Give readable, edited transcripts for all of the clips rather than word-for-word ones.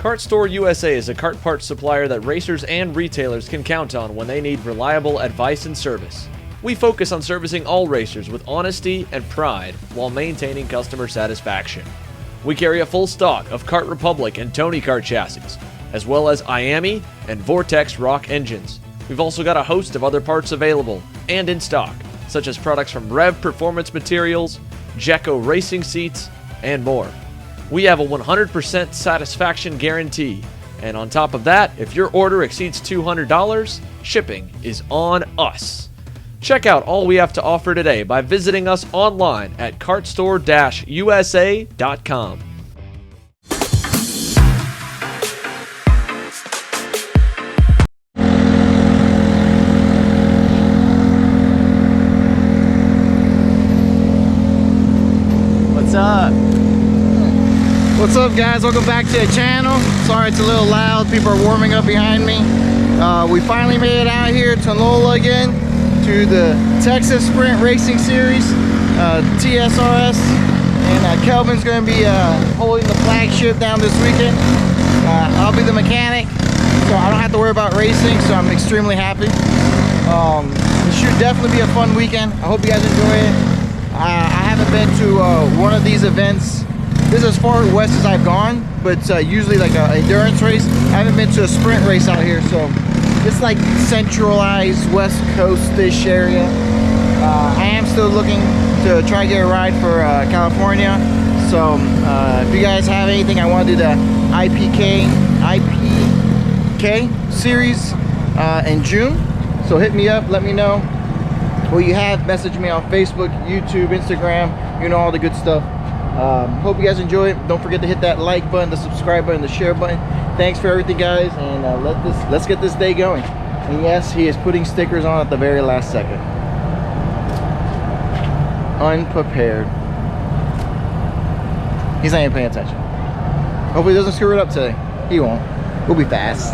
Kart Store USA is a kart parts supplier that racers and retailers can count on when they need reliable advice and service. We focus on servicing all racers with honesty and pride while maintaining customer satisfaction. We carry a full stock of Kart Republic and Tony Kart chassis, as well as IAMI and Vortex Rock engines. We've also got a host of other parts available and in stock, such as products from Rev Performance Materials, Jecco Racing Seats, and more. We have a 100% satisfaction guarantee, and on top of that, if your order exceeds $200, shipping is on us. Check out all we have to offer today by visiting us online at kartstore-usa.com. What's up? What's up, guys? Welcome back to the channel. Sorry it's a little loud. People are warming up behind me. We finally made it out here to NOLA again, to the Texas Sprint Racing Series, TSRS, and Kelvin's going to be holding the flagship down this weekend. I'll be the mechanic, so I don't have to worry about racing, so I'm extremely happy. It should definitely be a fun weekend. I hope you guys enjoy it. I haven't been to one of these events. This is as far west as I've gone, but usually like an endurance race. I haven't been to a sprint race out here, so it's like centralized West Coast-ish area. I am still looking to try to get a ride for California. So if you guys have anything, I want to do the IPK series in June. So hit me up, let me know what you have. Message me on Facebook, YouTube, Instagram, you know, all the good stuff. Hope you guys enjoy it. Don't forget to hit that like button, the subscribe button, the share button. Thanks for everything, guys, and let's get this day going. And yes, he is putting stickers on at the very last second. Unprepared. He's not even paying attention. Hopefully he doesn't screw it up today. He won't. We'll be fast.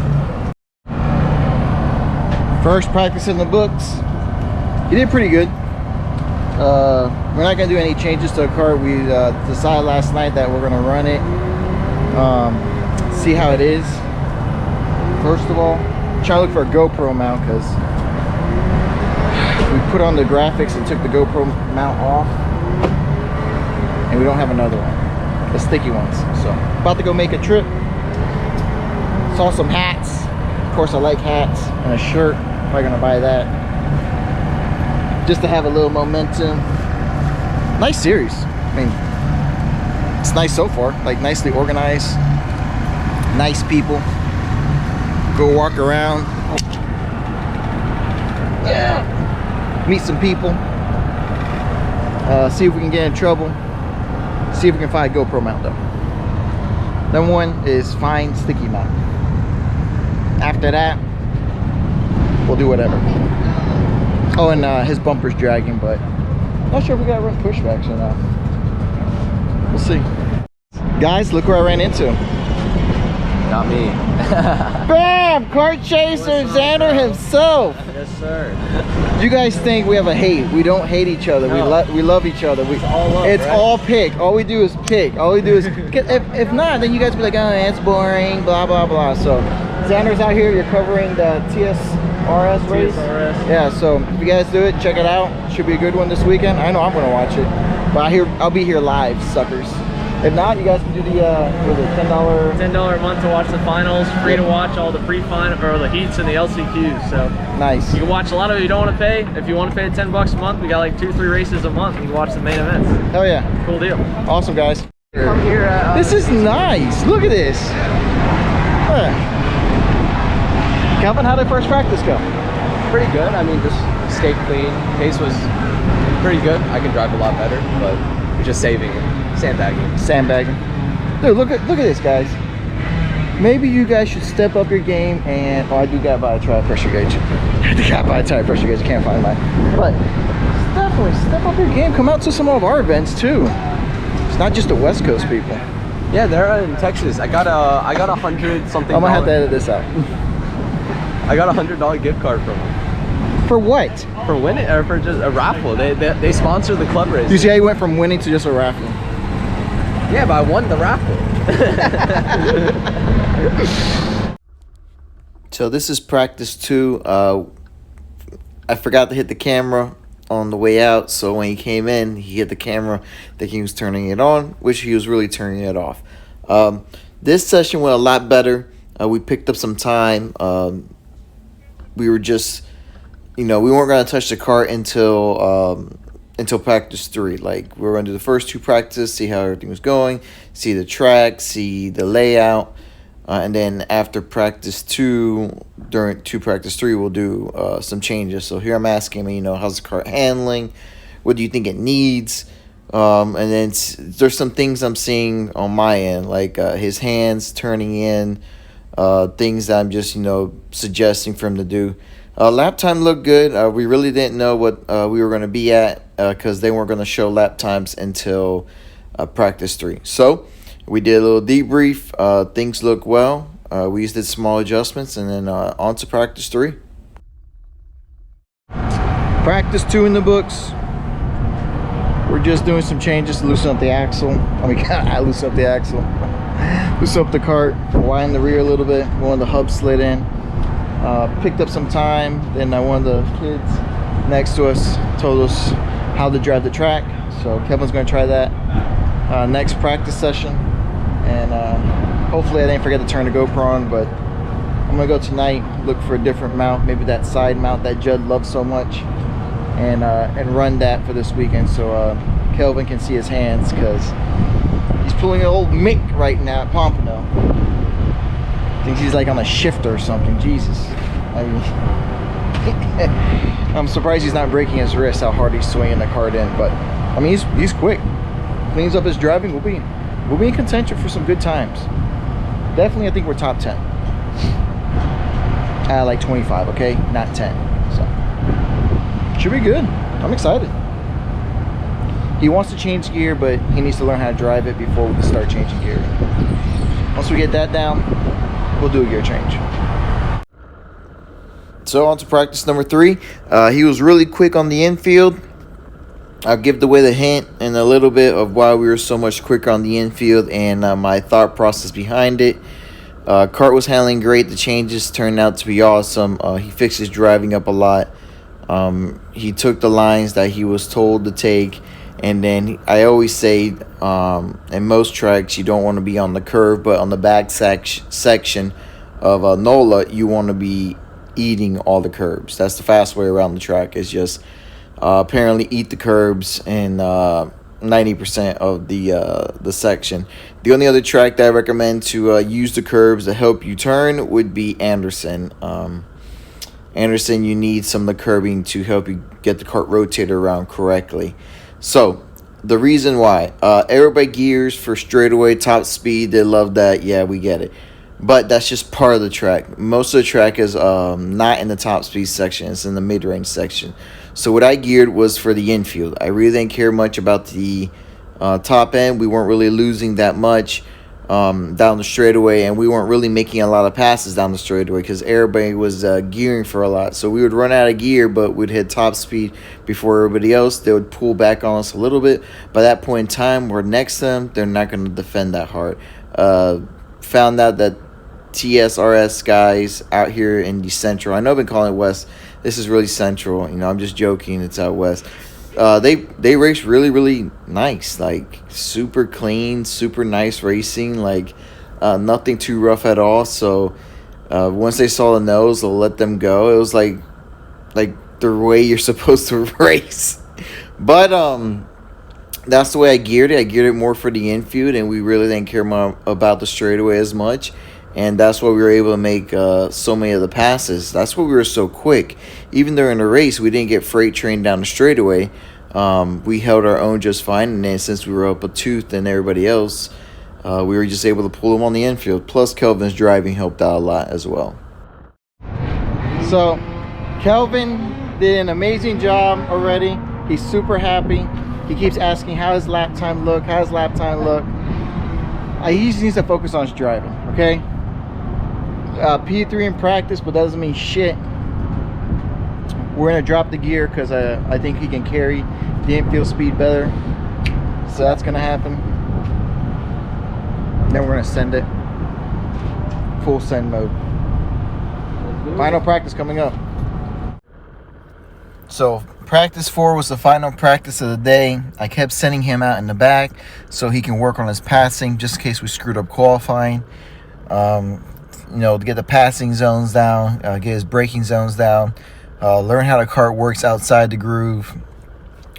First practice in the books. He did pretty good. We're not going to do any changes to the car. We decided last night that we're going to run it, see how it is. First of all, try to look for a GoPro mount, because we put on the graphics and took the GoPro mount off, and we don't have another one, the sticky ones. So about to go make a trip. Saw some hats. Of course I like hats, and a shirt. Probably going to buy that just to have a little momentum. Nice series. I mean, it's nice so far. Like, nicely organized, nice people. Go walk around, yeah, meet some people, see if we can get in trouble, see if we can find a GoPro mount though. Number one is find sticky mount. After that, we'll do whatever. Oh, and his bumper's dragging, but not sure if we gotta run pushbacks or not. We'll see. Guys, look where I ran into. Not me. Bam! Kart chaser Xander himself. Yes, sir. You guys think we have a hate? We don't hate each other. No. We love each other. It's all love, it's right? all pick. All we do is pick. All we do is if not, then you guys be like, oh, it's boring, blah blah blah. So Xander's out here. You're covering the TSRS race. TSRS. Yeah. So if you guys do it, check it out. Should be a good one this weekend. I know I'm gonna watch it, but I'll be here live, suckers. If not, you guys can do the $10 $10 a month to watch the finals, free to watch all the pre-final or the heats and the LCQs. So nice. you can watch a lot of it. You don't want to pay. If you want to pay $10 a month, we got like 2-3 races a month. You can watch the main events. Hell yeah. Cool deal. Awesome, guys. Come here at, This is nice. Look at this. Calvin, how did first practice go? pretty good. I mean, just stayed clean. Pace was pretty good. I can drive a lot better, but we're just sandbagging. Sandbagging. Dude, look at this, guys. Maybe you guys should step up your game and I do gotta buy a tire pressure gauge. I gotta buy a tire pressure gauge. I can't find mine. But definitely step up your game. Come out to some of our events too. It's not just the West Coast people. Yeah, they're in Texas. I got a $100 something. I'm gonna have to edit this out. I got a $100 gift card from them. For what? For winning, or for just a raffle. They sponsor the club race. You see how you went from winning to just a raffle? Yeah, but I won the raffle. So this is practice 2. I forgot to hit the camera on the way out, so when he came in, he hit the camera thinking he was turning it on, which he was really turning it off. This session went a lot better. We picked up some time. We were just, we weren't going to touch the cart until practice 3. Like, we were going to do the first 2 practices, see how everything was going, see the track, see the layout. And then after practice 2, to practice 3, we'll do some changes. So here I'm asking him, how's the cart handling? What do you think it needs? And then there's some things I'm seeing on my end, like his hands turning in, things that I'm just, suggesting for him to do. Lap time looked good. We really didn't know what we were going to be at because they weren't going to show lap times until practice 3. So we did a little debrief. Things look well. We just did small adjustments, and then on to practice 3. Practice 2 in the books. We're just doing some changes to loosen up the axle. I loosen up the axle. Loosen up the cart, widen the rear a little bit. One of the hubs slid in. Picked up some time. Then one of the kids next to us told us how to drive the track. So Kevin's going to try that next practice session. And hopefully I didn't forget to turn the GoPro on, but I'm gonna go tonight, look for a different mount, maybe that side mount that Judd loves so much, and run that for this weekend so Kelvin can see his hands, because he's pulling an old Mick right now at Pompano. Thinks he's like on a shifter or something. Jesus. I mean, I'm surprised he's not breaking his wrist, how hard he's swinging the cart in, but I mean, he's quick. Cleans up his driving. We'll be in contention for some good times. Definitely, I think we're top 10. Like 25, okay? Not 10. So, should be good. I'm excited. He wants to change gear, but he needs to learn how to drive it before we can start changing gear. Once we get that down, we'll do a gear change. So, on to practice number 3. He was really quick on the infield. I'll give the way the hint and a little bit of why we were so much quicker on the infield and my thought process behind it. Cart was handling great. The changes turned out to be awesome. He fixed his driving up a lot. He took the lines that he was told to take. And then I always say in most tracks you don't want to be on the curve, but on the back section of NOLA you want to be eating all the curbs. That's the fast way around the track, is just apparently eat the curbs in 90% of the section. The only other track that I recommend to use the curbs to help you turn would be Anderson. Anderson, you need some of the curbing to help you get the cart rotated around correctly. So the reason why, everybody gears for straightaway top speed, they love that. Yeah, we get it. But that's just part of the track. Most of the track is not in the top speed section. It's in the mid-range section. So what I geared was for the infield. I really didn't care much about the top end. We weren't really losing that much down the straightaway, and we weren't really making a lot of passes down the straightaway because everybody was gearing for a lot. So we would run out of gear, but we'd hit top speed before everybody else. They would pull back on us a little bit. By that point in time, we're next to them. They're not going to defend that hard. Found out that TSRS guys out here in the central, I know I've been calling it west, this is really central, I'm just joking, it's out west. They race really, really nice, like super clean, super nice racing, like nothing too rough at all. So once they saw the nose, they'll let them go. It was like the way you're supposed to race. But that's the way I geared it. I geared it more for the infield, and we really didn't care more about the straightaway as much. And that's why we were able to make so many of the passes. That's why we were so quick. Even during the race, we didn't get freight trained down the straightaway. We held our own just fine. And then since we were up a tooth than everybody else, we were just able to pull them on the infield. Plus, Kelvin's driving helped out a lot as well. So, Kelvin did an amazing job already. He's super happy. He keeps asking, how does lap time look? How does lap time look? He just needs to focus on his driving, okay? P3 in practice, but that doesn't mean shit. We're gonna drop the gear because I think he can carry the infield speed better. So that's gonna happen. Then we're gonna send it full send mode. Final practice coming up. So practice 4 was the final practice of the day. I kept sending him out in the back so he can work on his passing, just in case we screwed up qualifying. You know, to get the passing zones down, get his braking zones down, learn how the kart works outside the groove,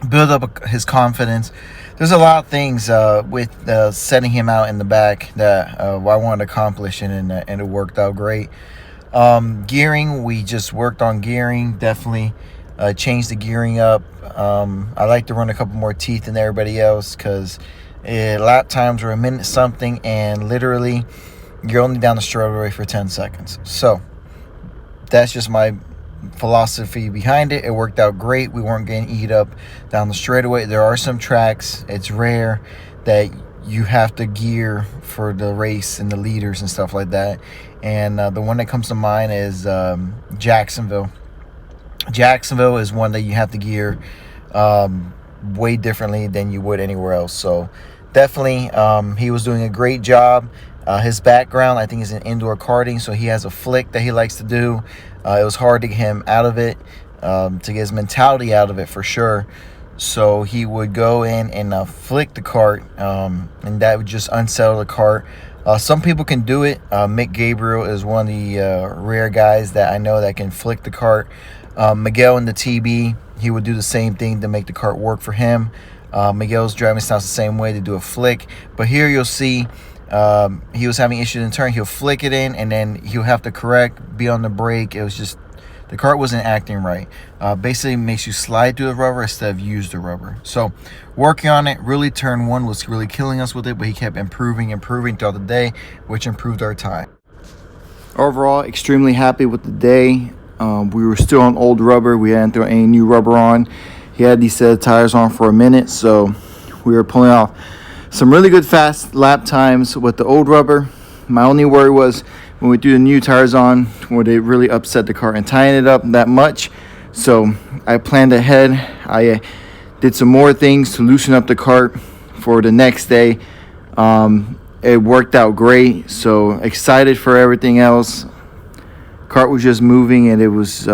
build up his confidence. There's a lot of things with setting him out in the back that I wanted to accomplish, and it worked out great. Gearing, we just worked on gearing, definitely changed the gearing up. I like to run a couple more teeth than everybody else, because lap times were a minute something, and literally you're only down the straightaway for 10 seconds. So that's just my philosophy behind it. It worked out great. We weren't getting eat up down the straightaway. There are some tracks, it's rare, that you have to gear for the race and the leaders and stuff like that. And the one that comes to mind is Jacksonville. Jacksonville is one that you have to gear way differently than you would anywhere else. So definitely he was doing a great job. His background, I think, is in indoor karting, so he has a flick that he likes to do. It was hard to get him out of it, to get his mentality out of it for sure. So he would go in and flick the kart, and that would just unsettle the kart. Some people can do it. Mick Gabriel is one of the rare guys that I know that can flick the kart. Miguel in the TB, he would do the same thing to make the kart work for him. Miguel's driving style's the same way, to do a flick. But here you'll see he was having issues in turn. He'll flick it in, and then he'll have to correct, be on the brake. It was just, the kart wasn't acting right. Basically makes you slide through the rubber instead of use the rubber. So working on it, really turn 1 was really killing us with it, but he kept improving throughout the day, which improved our time. Overall, extremely happy with the day. We were still on old rubber. We hadn't thrown any new rubber on. He had these set of tires on for a minute, so we were pulling off some really good fast lap times with the old rubber. My only worry was when we threw the new tires on, where they really upset the car and tying it up that much. So I planned ahead. I did some more things to loosen up the kart for the next day. It worked out great, so excited for everything else. Kart was just moving, and it was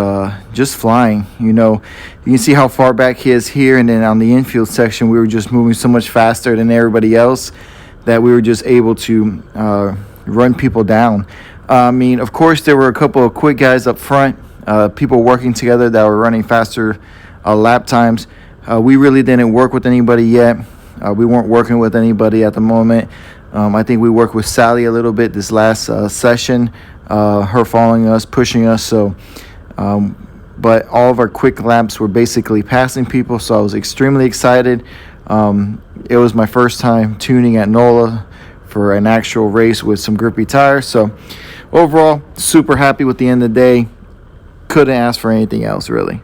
just flying. You know, you can see how far back he is here, and then on the infield section we were just moving so much faster than everybody else that we were just able to run people down. I mean, of course there were a couple of quick guys up front, people working together that were running faster lap times. We really didn't work with anybody yet. We weren't working with anybody at the moment. I think we worked with Sally a little bit this last session, her following us, pushing us. So but all of our quick laps were basically passing people, so I was extremely excited. It was my first time tuning at NOLA for an actual race with some grippy tires. So overall, super happy with the end of the day. Couldn't ask for anything else, really.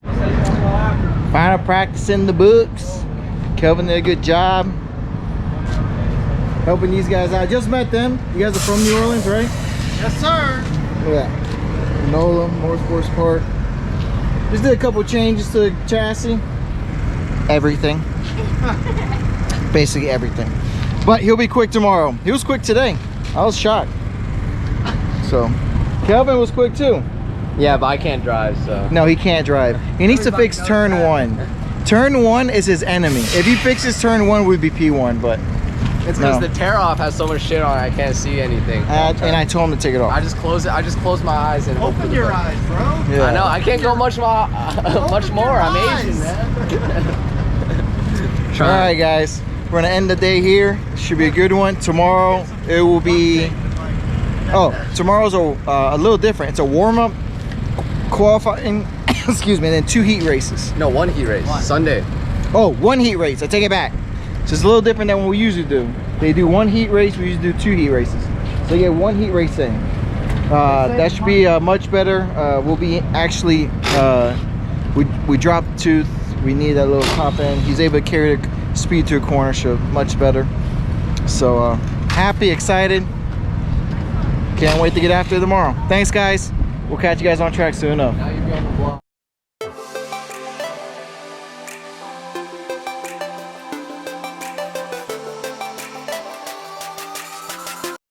Final practice in the books. Kelvin did a good job helping these guys out. Just met them. You guys are from New Orleans, right? Yes, sir. Yeah. NOLA, Motorsports Park. Just did a couple changes to the chassis. Everything. Basically everything. But he'll be quick tomorrow. He was quick today. I was shocked. So, Kelvin was quick too. Yeah, but I can't drive, so. No, he can't drive. He needs to fix turn 1. Turn 1 is his enemy. If he fixes turn 1, we'd be P1, but it's because the tear off has so much shit on it, I can't see anything. And I told him to take it off. I just close it. I just close my eyes and open your eyes, bro. Yeah. I know. I can't go much more. Much more. I'm Asian, man. All right, guys. We're gonna end the day here. Should be a good one. Tomorrow it will be. Oh, tomorrow's a little different. It's a warm-up, qualifying. Excuse me. And then 2 heat races. No, 1 heat race. Sunday. Oh, 1 heat race. I take it back. So it's a little different than what we usually do. They do 1 heat race. We usually do 2 heat races. So you get 1 heat race in. That should be much better. We'll be actually. We dropped the tooth. We need that little pop in. He's able to carry the speed to a corner, so much better. So happy, excited. Can't wait to get after it tomorrow. Thanks, guys. We'll catch you guys on track soon enough.